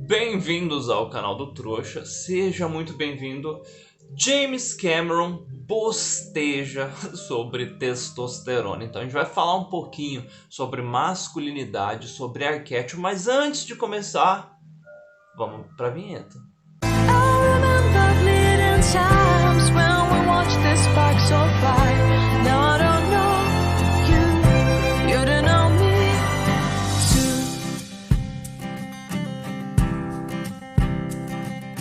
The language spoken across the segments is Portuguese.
Bem-vindos ao canal do Trouxa, seja muito bem-vindo. James Cameron bosteja sobre testosterona, então a gente vai falar um pouquinho sobre masculinidade, sobre arquétipo, mas antes de começar, vamos pra vinheta.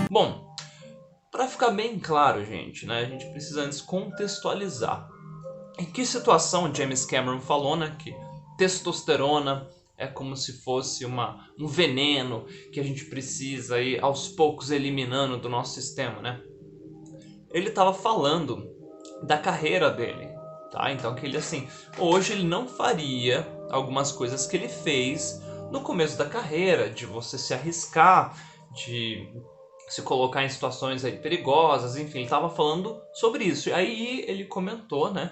Bom, para ficar bem claro, gente, né, a gente precisa antes contextualizar. Em que situação James Cameron falou, né, que testosterona é como se fosse um veneno que a gente precisa ir aos poucos eliminando do nosso sistema, né? Ele estava falando da carreira dele, tá? Então que ele assim, hoje ele não faria algumas coisas que ele fez no começo da carreira, de você se arriscar, de se colocar em situações aí perigosas, enfim, ele estava falando sobre isso. E aí ele comentou, né,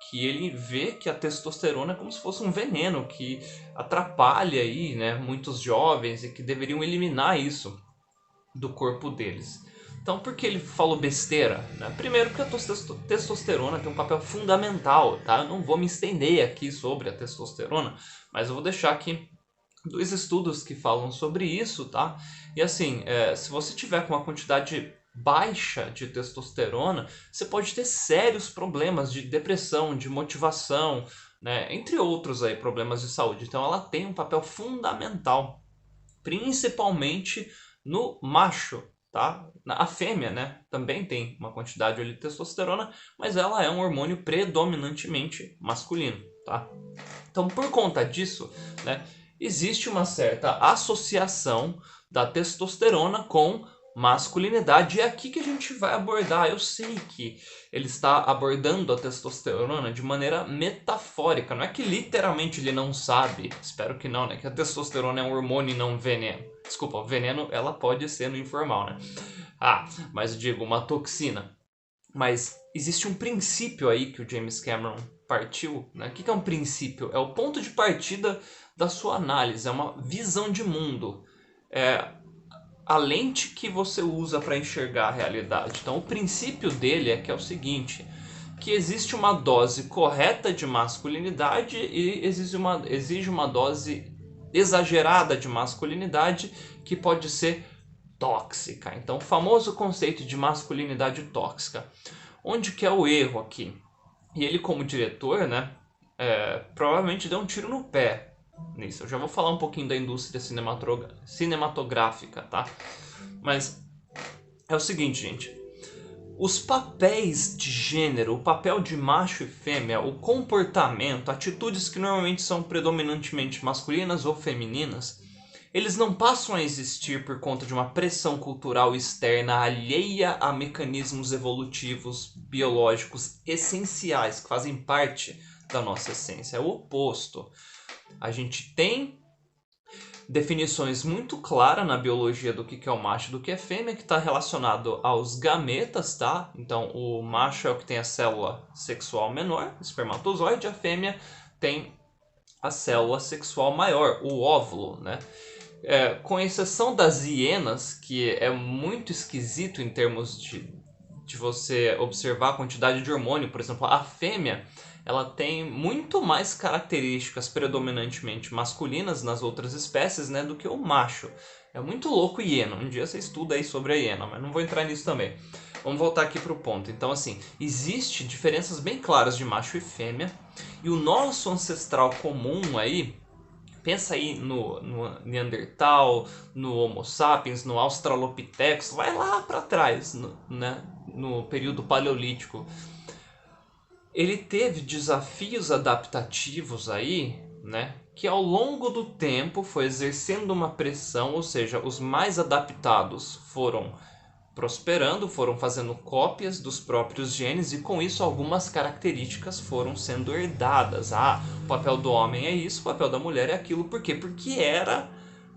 que ele vê que a testosterona é como se fosse um veneno que atrapalha aí, né, muitos jovens e que deveriam eliminar isso do corpo deles. Então, por que ele falou besteira? Né? Primeiro, porque a testosterona tem um papel fundamental, tá? Eu não vou me estender aqui sobre a testosterona, mas eu vou deixar aqui dois estudos que falam sobre isso, tá? E assim, se você tiver com uma quantidade baixa de testosterona, você pode ter sérios problemas de depressão, de motivação, né? Entre outros aí, problemas de saúde. Então ela tem um papel fundamental, principalmente no macho, tá? A fêmea, né, também tem uma quantidade de testosterona, mas ela é um hormônio predominantemente masculino, tá? Então, por conta disso, né, existe uma certa associação da testosterona com masculinidade. E é aqui que a gente vai abordar. Eu sei que ele está abordando a testosterona de maneira metafórica. Não é que literalmente ele não sabe, espero que não, né? Que a testosterona é um hormônio e não um veneno. Desculpa, veneno ela pode ser no informal, né? Mas eu digo, uma toxina. Mas existe um princípio aí que o James Cameron partiu, né? O que é um princípio? É o ponto de partida da sua análise, é uma visão de mundo. É a lente que você usa para enxergar a realidade. Então o princípio dele é que é o seguinte, que existe uma dose correta de masculinidade e exige uma dose exagerada de masculinidade que pode ser tóxica. Então o famoso conceito de masculinidade tóxica. Onde que é o erro aqui? E ele como diretor, né, provavelmente deu um tiro no pé nisso. Eu já vou falar um pouquinho da indústria cinematográfica, tá? Mas é o seguinte, gente. Os papéis de gênero, o papel de macho e fêmea, o comportamento, atitudes que normalmente são predominantemente masculinas ou femininas, eles não passam a existir por conta de uma pressão cultural externa alheia a mecanismos evolutivos biológicos essenciais que fazem parte da nossa essência. É o oposto. A gente tem definições muito claras na biologia do que é o macho e do que é fêmea, que está relacionado aos gametas, tá? Então, o macho é o que tem a célula sexual menor, espermatozoide, a fêmea tem a célula sexual maior, o óvulo, né? Com exceção das hienas, que é muito esquisito em termos de você observar a quantidade de hormônio, por exemplo, a fêmea ela tem muito mais características predominantemente masculinas nas outras espécies, né, do que o macho. É muito louco hiena. Um dia você estuda aí sobre a hiena, mas não vou entrar nisso também. Vamos voltar aqui para o ponto. Então, assim, existe diferenças bem claras de macho e fêmea. E o nosso ancestral comum aí, pensa aí no Neandertal, no Homo sapiens, no Australopithecus, vai lá para trás, no período paleolítico. Ele teve desafios adaptativos aí, né, que ao longo do tempo foi exercendo uma pressão, ou seja, os mais adaptados foram prosperando, foram fazendo cópias dos próprios genes e com isso algumas características foram sendo herdadas. O papel do homem é isso, o papel da mulher é aquilo. Por quê? Porque era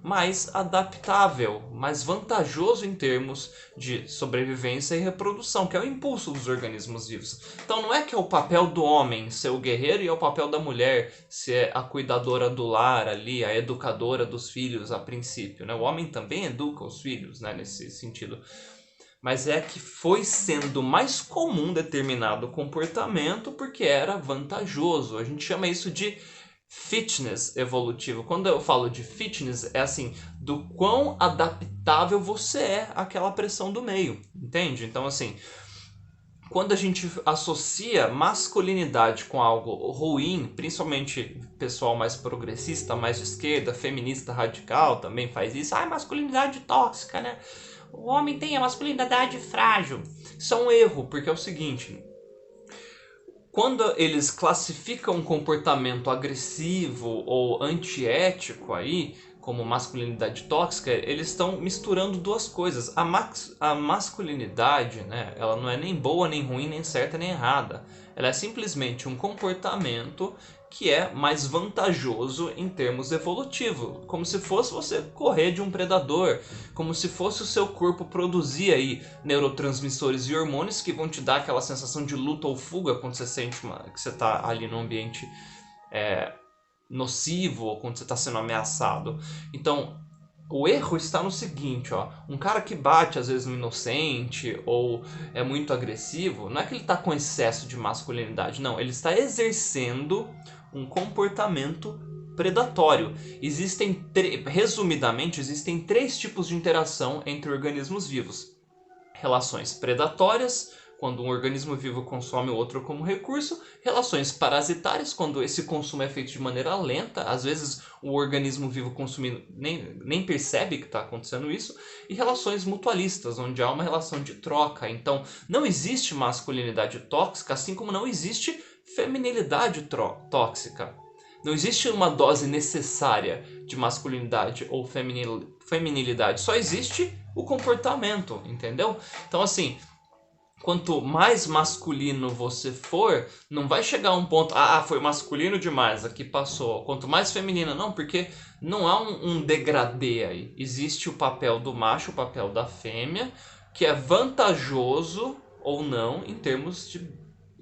mais adaptável, mais vantajoso em termos de sobrevivência e reprodução, que é o impulso dos organismos vivos. Então não é que é o papel do homem ser o guerreiro e é o papel da mulher ser a cuidadora do lar ali, a educadora dos filhos a princípio, né? O homem também educa os filhos, né, nesse sentido. Mas é que foi sendo mais comum determinado comportamento porque era vantajoso. A gente chama isso de fitness evolutivo. Quando eu falo de fitness, é assim, do quão adaptável você é àquela pressão do meio, entende? Então, assim, quando a gente associa masculinidade com algo ruim, principalmente pessoal mais progressista, mais de esquerda, feminista radical também faz isso. Ah, masculinidade tóxica, né? O homem tem a masculinidade frágil. Isso é um erro, porque é o seguinte: quando eles classificam um comportamento agressivo ou antiético aí, como masculinidade tóxica, eles estão misturando duas coisas. A masculinidade, né, ela não é nem boa, nem ruim, nem certa, nem errada. Ela é simplesmente um comportamento que é mais vantajoso em termos evolutivos, como se fosse você correr de um predador, como se fosse o seu corpo produzir aí neurotransmissores e hormônios que vão te dar aquela sensação de luta ou fuga quando você sente que você está ali num ambiente nocivo ou quando você está sendo ameaçado. Então, o erro está no seguinte, ó, um cara que bate às vezes no inocente ou é muito agressivo, não é que ele está com excesso de masculinidade, não, ele está exercendo um comportamento predatório. Resumidamente, existem três tipos de interação entre organismos vivos: relações predatórias, quando um organismo vivo consome o outro como recurso; relações parasitárias, quando esse consumo é feito de maneira lenta, às vezes o organismo vivo consumindo nem percebe que está acontecendo isso; e relações mutualistas, onde há uma relação de troca. Então não existe masculinidade tóxica, assim como não existe feminilidade tóxica. Não existe uma dose necessária de masculinidade ou feminilidade, só existe o comportamento, entendeu? Então, assim, quanto mais masculino você for, não vai chegar a um ponto, foi masculino demais, aqui passou. Quanto mais feminina, não, porque não há um degradê aí. Existe o papel do macho, o papel da fêmea, que é vantajoso ou não em termos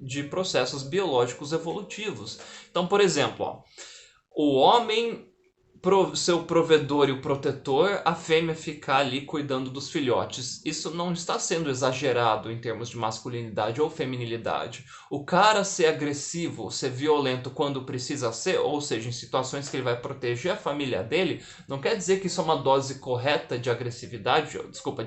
de processos biológicos evolutivos. Então, por exemplo, ó, o homem seu provedor e o protetor, a fêmea ficar ali cuidando dos filhotes. Isso não está sendo exagerado em termos de masculinidade ou feminilidade. O cara ser agressivo, ser violento quando precisa ser, ou seja, em situações que ele vai proteger a família dele, não quer dizer que isso é uma dose correta de agressividade,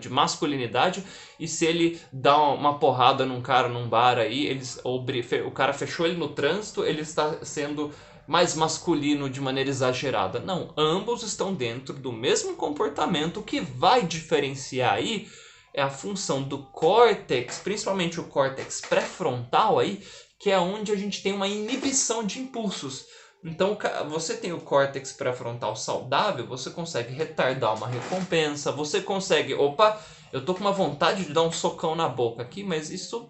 de masculinidade, e se ele dá uma porrada num cara num bar aí, o cara fechou ele no trânsito, ele está sendo mais masculino de maneira exagerada. Não, ambos estão dentro do mesmo comportamento. O que vai diferenciar aí é a função do córtex, principalmente o córtex pré-frontal aí, que é onde a gente tem uma inibição de impulsos. Então, você tem o córtex pré-frontal saudável, você consegue retardar uma recompensa, você consegue, eu tô com uma vontade de dar um socão na boca aqui, mas isso,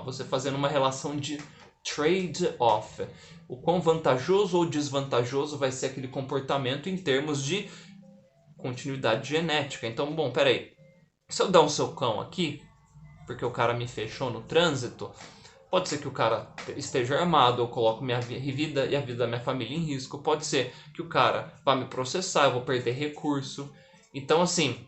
você fazendo uma relação de trade-off. O quão vantajoso ou desvantajoso vai ser aquele comportamento em termos de continuidade genética. Então, peraí, se eu dar um socão aqui, porque o cara me fechou no trânsito, pode ser que o cara esteja armado, eu coloco minha vida e a vida da minha família em risco. Pode ser que o cara vá me processar, eu vou perder recurso. Então, assim,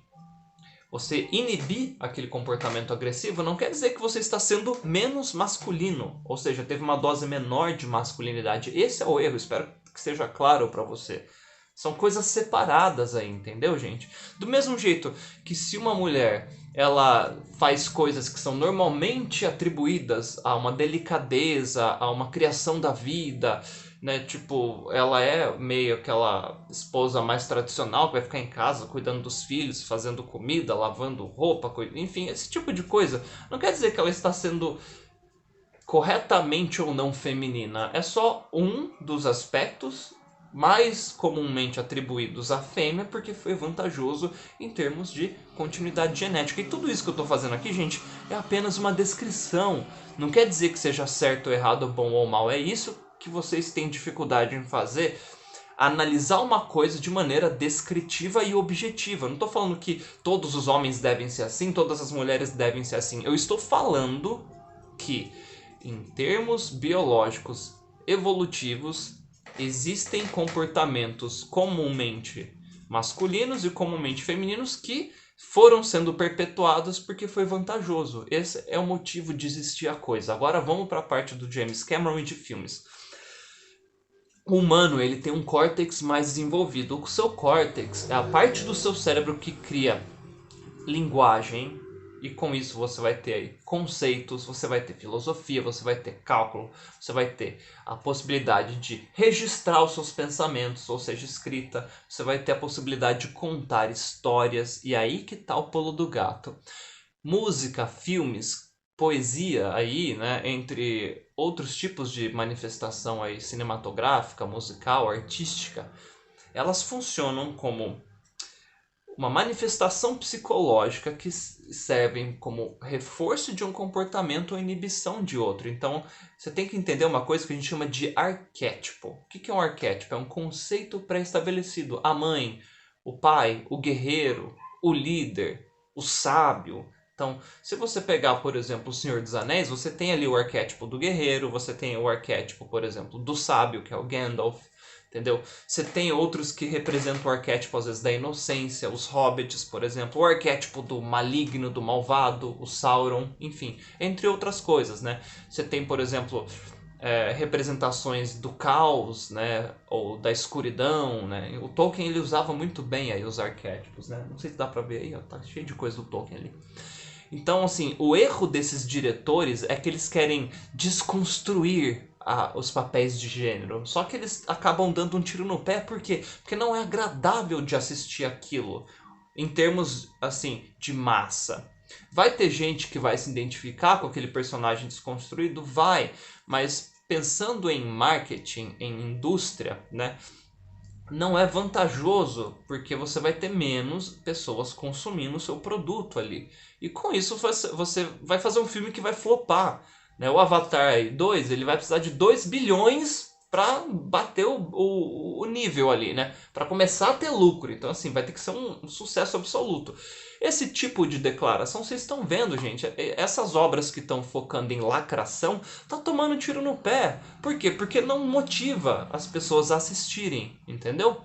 você inibir aquele comportamento agressivo não quer dizer que você está sendo menos masculino, ou seja, teve uma dose menor de masculinidade. Esse é o erro, espero que seja claro para você. São coisas separadas aí, entendeu, gente? Do mesmo jeito que se uma mulher ela faz coisas que são normalmente atribuídas a uma delicadeza, a uma criação da vida, né? Tipo, ela é meio aquela esposa mais tradicional que vai ficar em casa cuidando dos filhos, fazendo comida, lavando roupa, enfim, esse tipo de coisa. Não quer dizer que ela está sendo corretamente ou não feminina. É só um dos aspectos mais comumente atribuídos à fêmea porque foi vantajoso em termos de continuidade genética. E tudo isso que eu estou fazendo aqui, gente, é apenas uma descrição. Não quer dizer que seja certo ou errado, bom ou mal. É isso que vocês têm dificuldade em fazer. analisar uma coisa de maneira descritiva e objetiva. Eu não estou falando que todos os homens devem ser assim, todas as mulheres devem ser assim. Eu estou falando que, em termos biológicos evolutivos, existem comportamentos comumente masculinos e comumente femininos que foram sendo perpetuados porque foi vantajoso. Esse é o motivo de existir a coisa. Agora vamos para a parte do James Cameron e de filmes. O humano, ele tem um córtex mais desenvolvido. O seu córtex é a parte do seu cérebro que cria linguagem, e com isso você vai ter aí conceitos, você vai ter filosofia, você vai ter cálculo, você vai ter a possibilidade de registrar os seus pensamentos, ou seja, escrita, você vai ter a possibilidade de contar histórias, e aí que tá o pulo do gato. Música, filmes, poesia aí, né, entre outros tipos de manifestação aí cinematográfica, musical, artística, elas funcionam como uma manifestação psicológica que servem como reforço de um comportamento ou inibição de outro. Então, você tem que entender uma coisa que a gente chama de arquétipo. O que é um arquétipo? É um conceito pré-estabelecido. A mãe, o pai, o guerreiro, o líder, o sábio. Então, se você pegar, por exemplo, o Senhor dos Anéis, você tem ali o arquétipo do guerreiro, você tem o arquétipo, por exemplo, do sábio, que é o Gandalf. Entendeu? Você tem outros que representam o arquétipo, às vezes, da inocência, os hobbits, por exemplo, o arquétipo do maligno, do malvado, o Sauron, enfim, entre outras coisas, né? Você tem, por exemplo, representações do caos, né? Ou da escuridão, né? O Tolkien, ele usava muito bem aí os arquétipos, né? Não sei se dá pra ver aí, ó, tá cheio de coisa do Tolkien ali. Então, assim, o erro desses diretores é que eles querem desconstruir os papéis de gênero. Só que eles acabam dando um tiro no pé, por quê? Porque não é agradável de assistir aquilo, em termos, assim, de massa. Vai ter gente que vai se identificar com aquele personagem desconstruído? Vai, mas pensando em marketing, em indústria, né? Não é vantajoso, porque você vai ter menos pessoas consumindo o seu produto ali. E com isso você vai fazer um filme que vai flopar. Né? O Avatar 2 ele vai precisar de 2 bilhões para bater o nível ali, né? Para começar a ter lucro. Então, assim, vai ter que ser um sucesso absoluto. Esse tipo de declaração, vocês estão vendo, gente, essas obras que estão focando em lacração, tá tomando tiro no pé. Por quê? Porque não motiva as pessoas a assistirem, entendeu?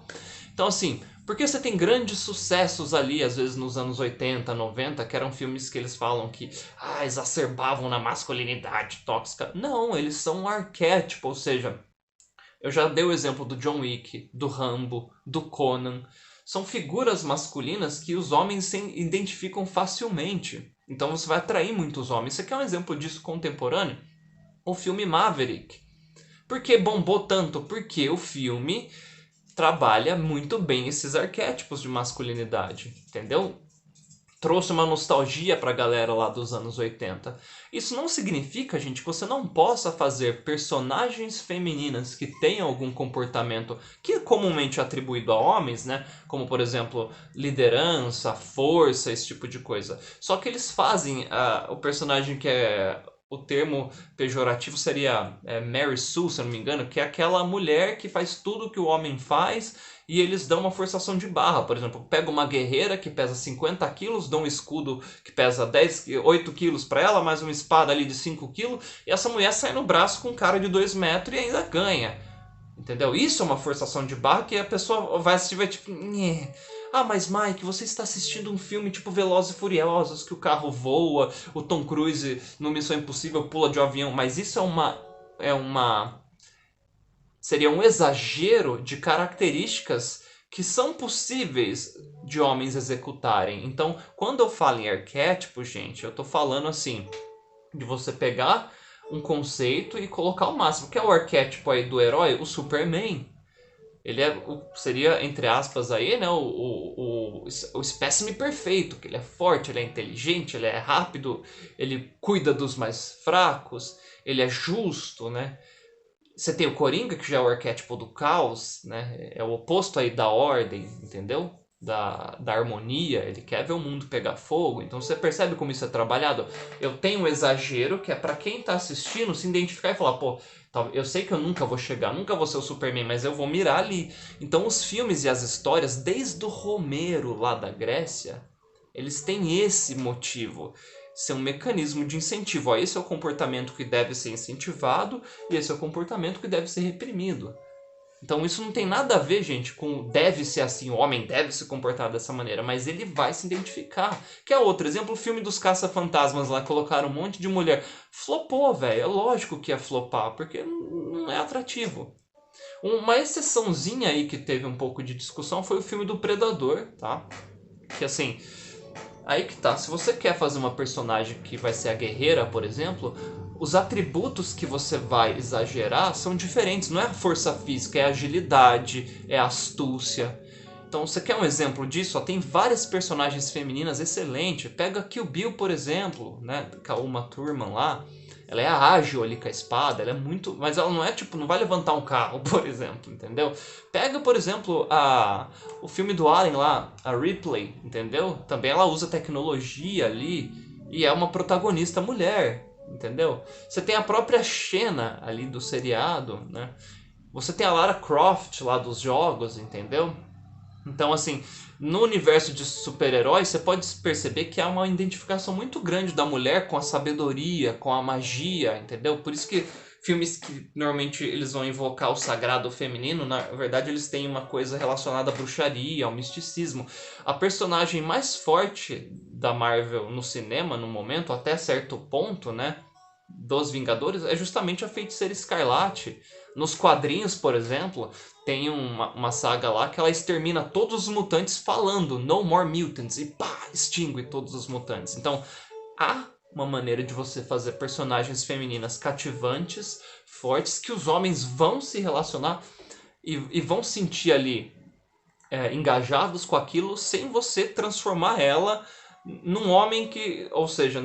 Então, assim, porque você tem grandes sucessos ali, às vezes nos anos 80, 90, que eram filmes que eles falam que exacerbavam na masculinidade tóxica. Não, eles são um arquétipo, ou seja, eu já dei o exemplo do John Wick, do Rambo, do Conan. São figuras masculinas que os homens se identificam facilmente. Então você vai atrair muitos homens. Você quer um exemplo disso contemporâneo? O filme Maverick. Por que bombou tanto? Porque o filme trabalha muito bem esses arquétipos de masculinidade, entendeu? Trouxe uma nostalgia pra galera lá dos anos 80. Isso não significa, gente, que você não possa fazer personagens femininas que tenham algum comportamento que é comumente atribuído a homens, né? Como, por exemplo, liderança, força, esse tipo de coisa. Só que eles fazem o personagem que é... O termo pejorativo seria Mary Sue, se eu não me engano, que é aquela mulher que faz tudo que o homem faz e eles dão uma forçação de barra. Por exemplo, pega uma guerreira que pesa 50 quilos, dão um escudo que pesa 8 quilos para ela, mais uma espada ali de 5 quilos, e essa mulher sai no braço com um cara de 2 metros e ainda ganha. Entendeu? Isso é uma forçação de barra que a pessoa vai assistir e vai tipo... Nhê. Ah, mas Mike, você está assistindo um filme tipo Velozes e Furiosos, que o carro voa, o Tom Cruise no Missão Impossível pula de um avião, mas isso seria um exagero de características que são possíveis de homens executarem. Então, quando eu falo em arquétipo, gente, eu estou falando assim, de você pegar um conceito e colocar o máximo. Que é o arquétipo aí do herói? O Superman. Ele seria, entre aspas, aí, né, o espécime perfeito, que ele é forte, ele é inteligente, ele é rápido, ele cuida dos mais fracos, ele é justo, né? Você tem o Coringa, que já é o arquétipo do caos, né? É o oposto aí da ordem, entendeu? da harmonia, ele quer ver o mundo pegar fogo. Então você percebe como isso é trabalhado? Eu tenho um exagero que é pra quem tá assistindo se identificar e falar, pô, eu sei que eu nunca vou chegar, nunca vou ser o Superman, mas eu vou mirar ali. Então os filmes e as histórias, desde o Romero lá da Grécia, eles têm esse motivo. Ser um mecanismo de incentivo. Ó, esse é o comportamento que deve ser incentivado e esse é o comportamento que deve ser reprimido. Então isso não tem nada a ver, gente, com deve ser assim, o homem deve se comportar dessa maneira, mas ele vai se identificar. Que é outro exemplo, o filme dos caça-fantasmas lá, colocaram um monte de mulher. Flopou, velho, é lógico que ia flopar, porque não é atrativo. Uma exceçãozinha aí que teve um pouco de discussão foi o filme do Predador, tá? Que assim, aí que tá, se você quer fazer uma personagem que vai ser a guerreira, por exemplo, os atributos que você vai exagerar são diferentes. Não é a força física, é a agilidade, é a astúcia. Então, você quer um exemplo disso? Ó, tem várias personagens femininas excelentes. Pega Kill Bill, por exemplo, né? Com a Uma Thurman lá. Ela é ágil ali com a espada, ela é muito... Mas ela não é tipo, não vai levantar um carro, por exemplo, entendeu? Pega, por exemplo, o filme do Alien lá, a Ripley, entendeu? Também ela usa tecnologia ali e é uma protagonista mulher, entendeu? Você tem a própria Xena ali do seriado, né? Você tem a Lara Croft lá dos jogos, entendeu? Então, assim, no universo de super-heróis, você pode perceber que há uma identificação muito grande da mulher com a sabedoria, com a magia, entendeu? Por isso que filmes que normalmente eles vão invocar o sagrado feminino, na verdade eles têm uma coisa relacionada à bruxaria, ao misticismo. A personagem mais forte da Marvel no cinema, no momento, até certo ponto, né, dos Vingadores, é justamente a Feiticeira Escarlate. Nos quadrinhos, por exemplo, tem uma saga lá que ela extermina todos os mutantes falando No More Mutants e pá, extingue todos os mutantes. Então, há uma maneira de você fazer personagens femininas cativantes, fortes, que os homens vão se relacionar e vão sentir ali engajados com aquilo sem você transformar ela num homem que, ou seja,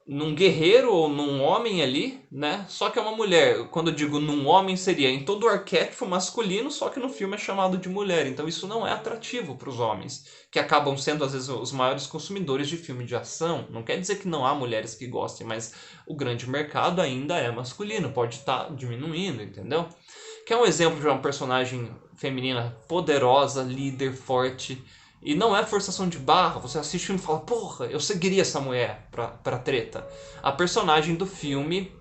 num guerreiro ou num homem ali, né? Só que é uma mulher. Quando eu digo num homem, seria em todo o arquétipo masculino, só que no filme é chamado de mulher. Então isso não é atrativo para os homens, que acabam sendo às vezes os maiores consumidores de filme de ação. Não quer dizer que não há mulheres que gostem, mas o grande mercado ainda é masculino, pode estar diminuindo, entendeu? Que é um exemplo de uma personagem feminina poderosa, líder, forte. E não é forçação de barra, você assiste o filme e fala, porra, eu seguiria essa mulher pra treta. A personagem do filme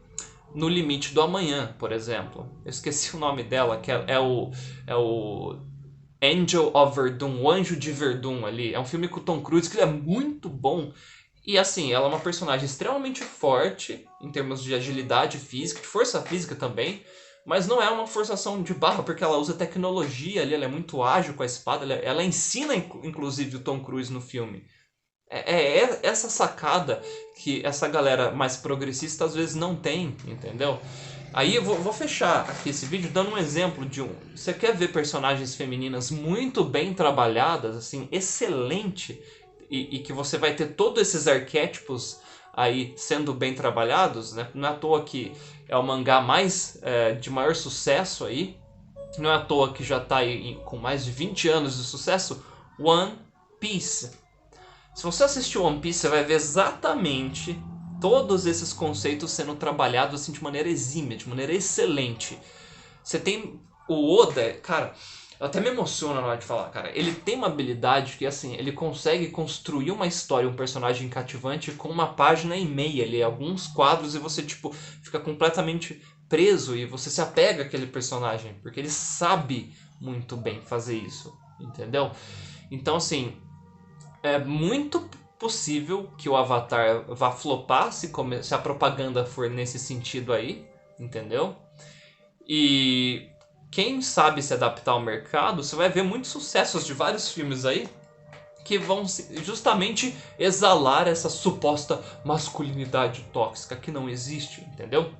No Limite do Amanhã, por exemplo. Eu esqueci o nome dela, que é o Angel of Verdun, o Anjo de Verdun ali. É um filme com o Tom Cruise que ele é muito bom. E assim, ela é uma personagem extremamente forte em termos de agilidade física, de força física também. Mas não é uma forçação de barra, porque ela usa tecnologia ali, ela é muito ágil com a espada, ela ensina inclusive o Tom Cruise no filme. É essa sacada que essa galera mais progressista às vezes não tem, entendeu? Aí eu vou fechar aqui esse vídeo dando um exemplo de um... Você quer ver personagens femininas muito bem trabalhadas, assim, excelente, e que você vai ter todos esses arquétipos aí sendo bem trabalhados, né? Não é à toa que é o mangá de maior sucesso aí, não é à toa que já está aí com mais de 20 anos de sucesso, One Piece. Se você assistir One Piece, você vai ver exatamente todos esses conceitos sendo trabalhados assim, de maneira exímia, de maneira excelente. Você tem o Oda, cara... Eu até me emociono na hora de falar, cara. Ele tem uma habilidade que, assim, ele consegue construir uma história, um personagem cativante com uma página e meia ali, alguns quadros, e você, tipo, fica completamente preso e você se apega àquele personagem, porque ele sabe muito bem fazer isso, entendeu? Então, assim, é muito possível que o Avatar vá flopar se a propaganda for nesse sentido aí, entendeu? E... quem sabe se adaptar ao mercado, você vai ver muitos sucessos de vários filmes aí que vão justamente exalar essa suposta masculinidade tóxica que não existe, entendeu?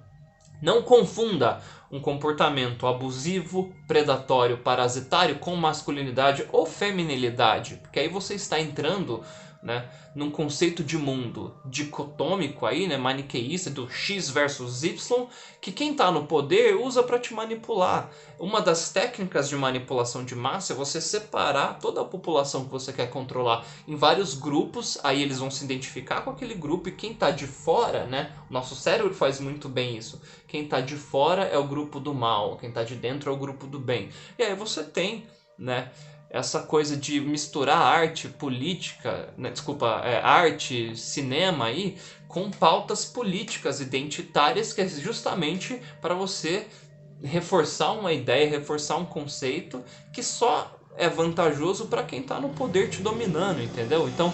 Não confunda um comportamento abusivo, predatório, parasitário com masculinidade ou feminilidade, porque aí você está entrando né, num conceito de mundo dicotômico aí, né, maniqueísta, do X versus Y, que quem está no poder usa para te manipular. Uma das técnicas de manipulação de massa é você separar toda a população que você quer controlar em vários grupos, aí eles vão se identificar com aquele grupo, e quem está de fora, né, o nosso cérebro faz muito bem isso, quem está de fora é o grupo do mal, quem está de dentro é o grupo do bem. E aí você tem, né, essa coisa de misturar arte, política, né, arte, cinema aí, com pautas políticas identitárias, que é justamente para você reforçar uma ideia, reforçar um conceito que só é vantajoso para quem está no poder te dominando, entendeu? Então,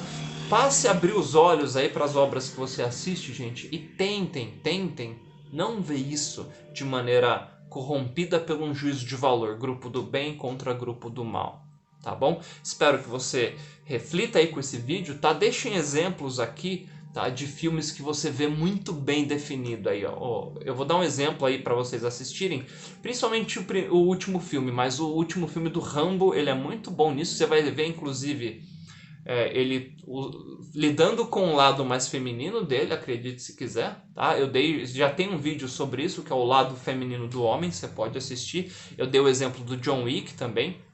passe a abrir os olhos aí para as obras que você assiste, gente, e tentem não ver isso de maneira corrompida por um juízo de valor, grupo do bem contra grupo do mal. Tá bom? Espero que você reflita aí com esse vídeo, tá? Deixem exemplos aqui, tá, de filmes que você vê muito bem definido aí, ó. Eu vou dar um exemplo aí para vocês assistirem, principalmente o último filme, mas o último filme do Rambo, ele é muito bom nisso. Você vai ver, inclusive, lidando com o lado mais feminino dele, acredite se quiser, tá? Já tem um vídeo sobre isso, que é o lado feminino do homem, você pode assistir. Eu dei o exemplo do John Wick também.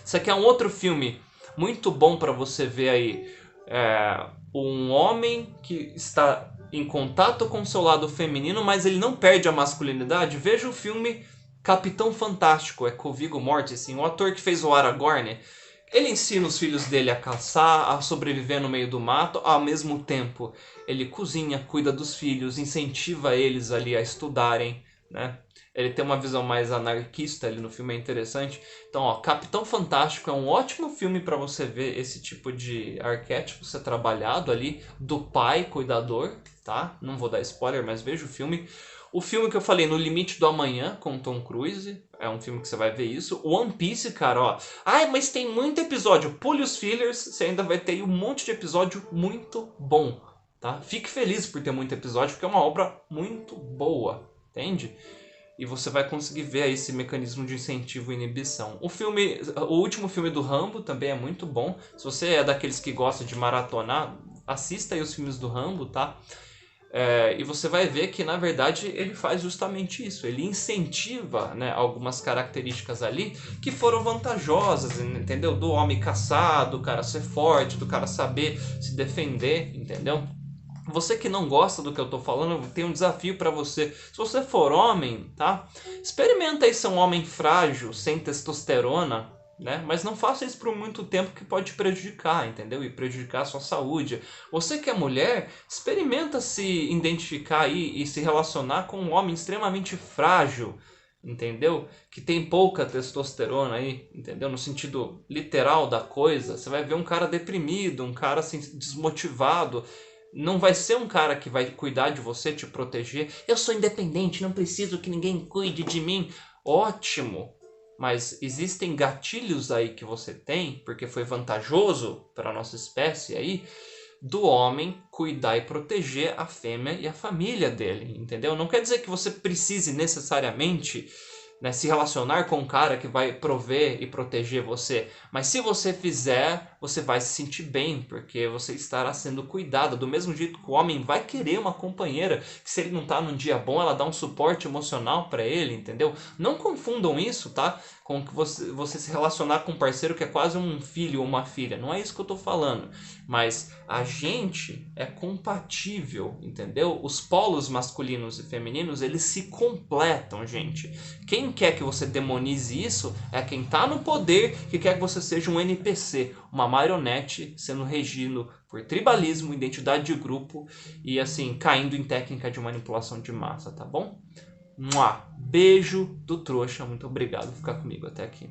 Isso aqui é um outro filme muito bom para você ver aí. Um homem que está em contato com o seu lado feminino, mas ele não perde a masculinidade. Veja o filme Capitão Fantástico, com o Viggo Mortensen, o ator que fez o Aragorn. Ele ensina os filhos dele a caçar, a sobreviver no meio do mato, ao mesmo tempo ele cozinha, cuida dos filhos, incentiva eles ali a estudarem, né? Ele tem uma visão mais anarquista ali no filme, é interessante. Então, ó, Capitão Fantástico é um ótimo filme para você ver esse tipo de arquétipo ser trabalhado ali, do pai cuidador, tá? Não vou dar spoiler, mas veja o filme. O filme que eu falei, No Limite do Amanhã, com Tom Cruise, é um filme que você vai ver isso. One Piece, cara, ó. Ai, mas tem muito episódio. Pule os fillers, você ainda vai ter um monte de episódio muito bom, tá? Fique feliz por ter muito episódio, porque é uma obra muito boa, entende? E você vai conseguir ver aí esse mecanismo de incentivo e inibição. O último filme do Rambo também é muito bom. Se você é daqueles que gosta de maratonar, assista aí os filmes do Rambo, tá? E você vai ver que, na verdade, ele faz justamente isso. Ele incentiva, né, algumas características ali que foram vantajosas, entendeu? Do homem caçar, do cara ser forte, do cara saber se defender, entendeu? Você que não gosta do que eu tô falando, eu tenho um desafio para você. Se você for homem, tá? Experimenta aí ser um homem frágil, sem testosterona, né? Mas não faça isso por muito tempo, que pode te prejudicar, entendeu? E prejudicar a sua saúde. Você que é mulher, experimenta se identificar aí e se relacionar com um homem extremamente frágil, entendeu? Que tem pouca testosterona aí, entendeu? No sentido literal da coisa. Você vai ver um cara deprimido, um cara assim, desmotivado. Não vai ser um cara que vai cuidar de você, te proteger. Eu sou independente, não preciso que ninguém cuide de mim. Ótimo! Mas existem gatilhos aí que você tem, porque foi vantajoso para a nossa espécie aí, do homem cuidar e proteger a fêmea e a família dele, entendeu? Não quer dizer que você precise necessariamente, né, se relacionar com um cara que vai prover e proteger você. Mas se você fizer, você vai se sentir bem, porque você estará sendo cuidada. Do mesmo jeito que o homem vai querer uma companheira, que se ele não está num dia bom, ela dá um suporte emocional para ele, entendeu? Não confundam isso, tá? Com que você se relacionar com um parceiro que é quase um filho ou uma filha. Não é isso que eu estou falando. Mas a gente é compatível, entendeu? Os polos masculinos e femininos, eles se completam, gente. Quem quer que você demonize isso é quem está no poder, que quer que você seja um NPC, uma marionete sendo regido por tribalismo, identidade de grupo e assim, caindo em técnica de manipulação de massa, tá bom? Beijo do trouxa, muito obrigado por ficar comigo até aqui.